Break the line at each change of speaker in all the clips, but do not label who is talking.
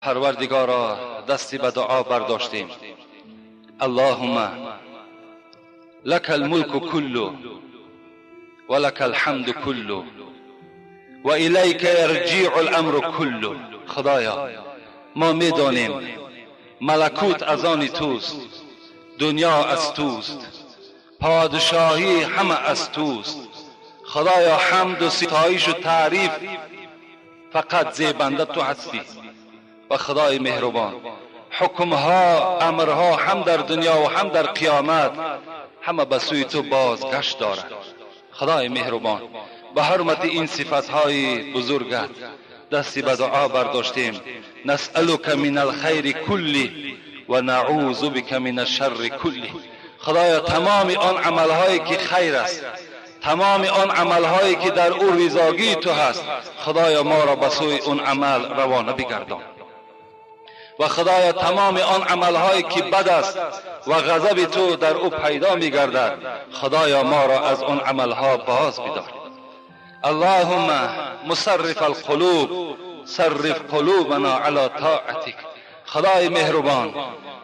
پروردگارا دستی به دعا برداشتیم. اللهم لك الملك كله ولك الحمد كله و الیک یرجع الامر كله. خدایا ما میدانیم ملکوت از آن توست، دنیا از توست، پادشاهی همه از توست. خدایا حمد و ستایش و تعریف فقط زیبنده تو هستی. و خدای مهربان حکمها امرها هم در دنیا و هم در قیامت همه به سوی تو بازگشت دارد. خدای مهربان به حرمت این صفتهای بزرگت دستی به دعا برداشتیم. نسألک من الخیر کلی و نعوذ بک من الشر کلی. خدایا تمام آن عملهایی که خیر است، تمام آن عملهایی که در او رضاگی تو هست، خدایا ما را به سوی اون عمل روانه بگردان. و خدایا تمام آن عملهایی که بد است و غضب تو در او پیدا می‌گردد، خدایا ما را از آن عملها باز بدار. اللهم مصرف القلوب صرف قلوبنا علی طاعتک. خدای مهربان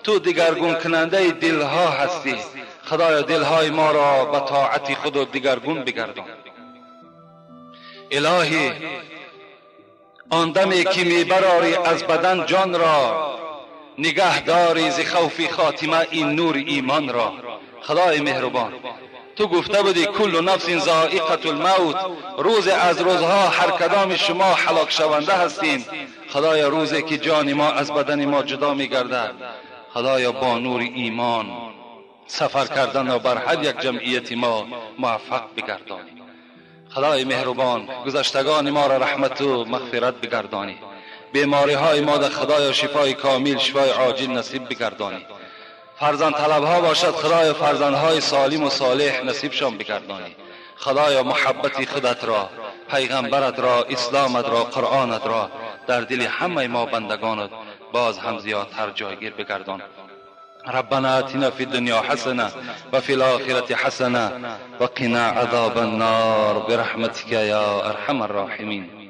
تو دگرگون کننده دلها هستی. خدایا دلهای ما را به طاعت خود دگرگون بگردان. الهی آن دمی که میبراری از بدن جان را، نگه داری ز خوف خاتمه این نور ایمان را. خدای مهربان تو گفته بودی کل نفس ذائقة الموت، روز از روزها هر کدام شما هلاک شونده هستیم. خدایا روزی که جان ما از بدن ما جدا میگردد، خدایا با نور ایمان سفر کردن و بر هر یک جمعیت ما موفق بگردانی. خدای مهربان گذشتگان ما را رحمت و مغفرت بگردانی. بیماری های ما در خدایا شفای کامل، شفای عاجل نصیب بگردانی. فرزند طلب ها باشد خدایا فرزندهای سالم و صالح نصیبشان بگردانی. خدایا محبت خودت را، پیغمبرت را، اسلامت را، قرآنت را در دل همه ما بندگانت باز هم زیادتر جایگیر بگردان. ربنا آتنا في الدنيا حسنة وفي الآخرة حسنة وقنا عذاب النار برحمتك يا أرحم الراحمين.